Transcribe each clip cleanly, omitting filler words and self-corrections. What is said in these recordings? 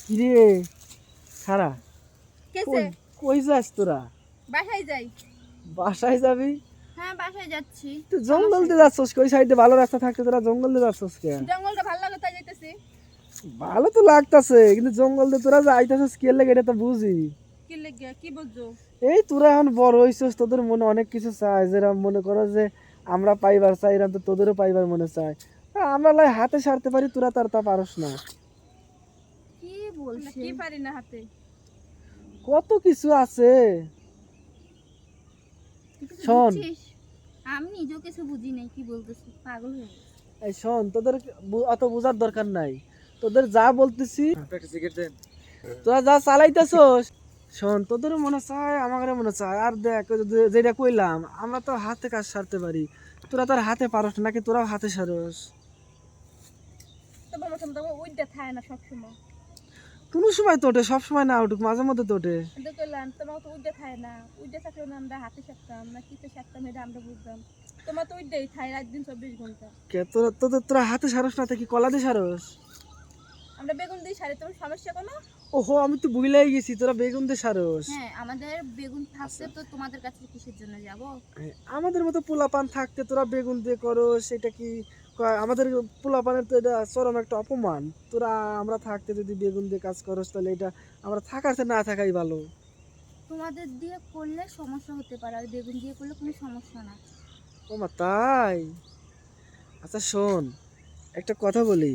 কিরে খারা কেসে কই যাস তোরা? বাসায় যাই। বাসায় যাবি? হ্যাঁ বাসায় যাচ্ছি। তুই জঙ্গল দিয়ে যাচ্ছস, ওই সাইডে ভালো রাস্তা থাকতে তোরা জঙ্গল দিয়ে যাচ্ছস কে? জঙ্গলটা ভালো লাগে তাই যাইতেছি। ভালো তো লাগতাছে, কিন্তু জঙ্গল দিয়ে তোরা যাইতেছস কে লাগে এটা তো বুঝি। কি লেগে কি বুঝছো? এই তোরা এখন বড় হইছস, তোদের মনে অনেক কিছু চায়, যেরকম মনে করো যে আমরা পাইবার চাই, এরকম তো তোদেরও পাইবার মনে চায়। আমরা লাই হাতে সারতে পারি, তোরা তার তা পারস না। কি বলছিস? কি পারি না হাতে? কত কিছু আছে। শোন, আমি নিজেও কিছু বুঝি নাই, কি বলতেছিস? পাগল হয়ে গেছি। এই শোন, তোদের অত বোঝার দরকার নাই। তোদের যা বলতেছি, তোরা যা চালাইতেছস, শোন, তোদের মনে চায়, আমাদের মনে চায়। আর দেখ, ওই যেটা কইলাম, আমরা তো হাতে কাজ সারতে পারি, তোরা তার হাতে পারস না, নাকি তোরাও হাতে সারস? তোমার মতন তো ওইটা থাকে না সবসময়। কোনো সময় তোটে, সব সময় না উঠুক, মাঝে মধ্যে তোটে। কিন্তু কইলাম তোমার তো ওইটা থাকে না। ওইটা থাকলে না আমরা হাতে সারতাম না, কিতে সারতাম এটা আমরা বুঝতাম। তোমার তো ওইটাই থাকে রাত দিন 24 ঘন্টা। কে তোরা হাতে সারস না, তা কি কলা দিয়ে সারস? আমরা বেগুন দিয়ে সারি, তোমার সমস্যা কোনো? ওহো, আমি তো ভুলেই গেছি, তোরা বেগুন দিয়ে সারস। হ্যাঁ, আমাদের বেগুন থাকতে তো তোমাদের কাছে কিসের জন্য যাব? আমাদের মতো পোলাপান থাকতে তোরা বেগুন দিয়ে করস, সেটা কি আমাদের পোলাপানের তো এটা চরম একটা অপমান। তোরা আমরা থাকতে যদি বেগুন দিয়ে কাজ করস, তাহলে এটা আমরা থাকার চেয়ে না থাকাই ভালো। তোমাদের দিয়ে করলে সমস্যা হতে পারে, আর বেগুন দিয়ে করলে কোনো সমস্যা না। ও মা, তাই? আচ্ছা শোন, একটা কথা বলি,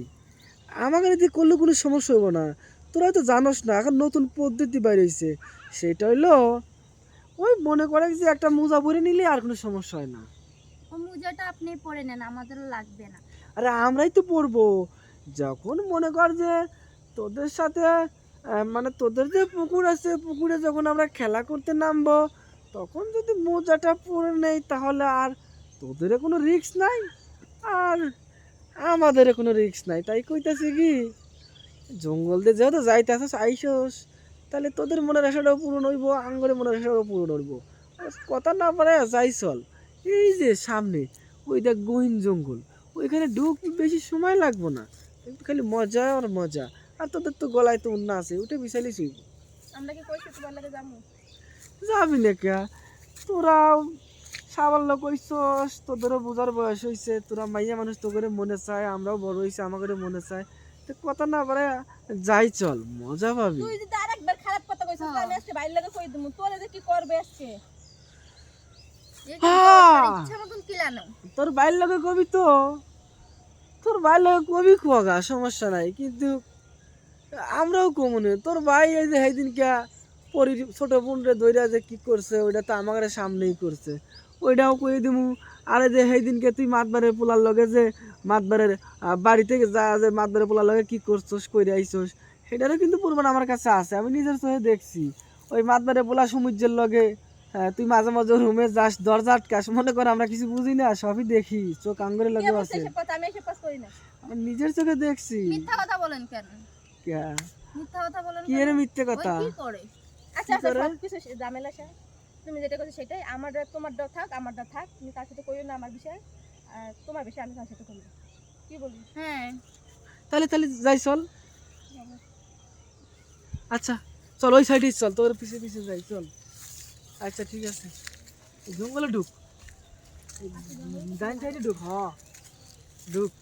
আমাকে দিয়ে করলে কোনো সমস্যা হবো না। তোরা তো জানোস না, এখন নতুন পদ্ধতি বাইরেছে, সেটা হইলো ওই মনে করে যে একটা মোজা পরে নিলে আর কোনো সমস্যা হয় না। ও মোজাটা আপনি পরে নেন, আমাদেরও লাগবে না। আরে আমরাই তো পরবো। যখন মনে কর যে তোদের সাথে মানে তোদের যে পুকুর আছে, পুকুরে যখন আমরা খেলা করতে নামবো, তখন যদি মোজাটা পরে নেই, তাহলে আর তোদের কোনো রিস্ক নাই, আর আমাদের কোনো রিস্ক নাই। তাই কইতাছি কি, জঙ্গল দিয়ে যেহেতু যাইতে আসস আইসস, তাহলে তোদের মনের আশাটাও পূরণ হইব, আঙ্গরের মনের আশাটাও পূরণ হইব। আর কথা না পারে যাই চল। এই যে সামনে ওই দেখ গহীন জঙ্গল, ওইখানে ঢুক, বেশি সময় লাগবো না, কিন্তু খালি মজা আর মজা। আর তোদের তো গলায় তো উন্না আছে, উঠে বিছাইলে শুইব। আমরা কি কইছি তোমার লাগে যাবো? যাবি না কে? তোরাও সাবাল্য কইছস, তোদেরও বোঝার বয়স হয়েছে, তোরা মাইয়া মানুষ, তোদের মনে চায়, আমরাও বড় হয়েছি, আমাদের মনে চায়। তো কথা না পারে যাই চল, মজা পাবি। তুই যদি আরেকবার খারাপ কথা কইছিস, আমি আজকে বাইরে লাগে কই দিমু, তোরে যে কি করবে আজকে? ইচ্ছা মতন কিলানো। তোর বাইর লগে কবি তো, তোর বাইর লগে কবি খোয়াগা, সমস্যা নাই, কিন্তু আমরাও কমনে তোর ভাই এই যে সেই দিন কে পরি ছোট বোন রে দইরা যে কি করছে, ওইটা তো আমাদের সামনেই করছে, ওইটাও কই দিমু। আরে যে সেই দিনকে তুই মাতবারের পোলার লগে যে মাতবারের বাড়ি থেকে যা যে মাতবারের পোলার লগে কি করছস, কইরা আইছস, সেটারও কিন্তু প্রমাণ আমার কাছে আছে, আমি নিজের চোখে দেখছি। ওই মাতবারের পোলা সমুদ্রের লগে তুই মাঝে মাঝে রুমে যাস, দরজা আটকাস, মনে কর আমরা কিছু বুঝি না, সবই দেখি, চোখ আঙ্গুরের লগে আছে, আমি এসব কাজ করি না। আমি নিজের চোখে দেখছি। মিথ্যা কথা বলেন কেন? ক্যা? মিথ্যা কথা বলেন কি কেন? এর মিথ্যে কথা? ওই কি করে? আচ্ছা আচ্ছা, সব কিছু ঝামেলা শেষ। তুমি যেটা করছো সেটাই, আমারটা তোমারটা থাক, আমারটা থাক, তুমি কার সাথে কইও না আমার বিষয়, আর তোমার বিষয় আমি কার সাথে করি না। কি বলি? হ্যাঁ তাহলে তাহলে যাই চল। আচ্ছা চল, ওই সাইডে চল, তোর পিছে পিছে যাই চল। আচ্ছা ঠিক আছে, জঙ্গলে ঢুক, ডাইন সাইডে ঢুক, হ ঢুক।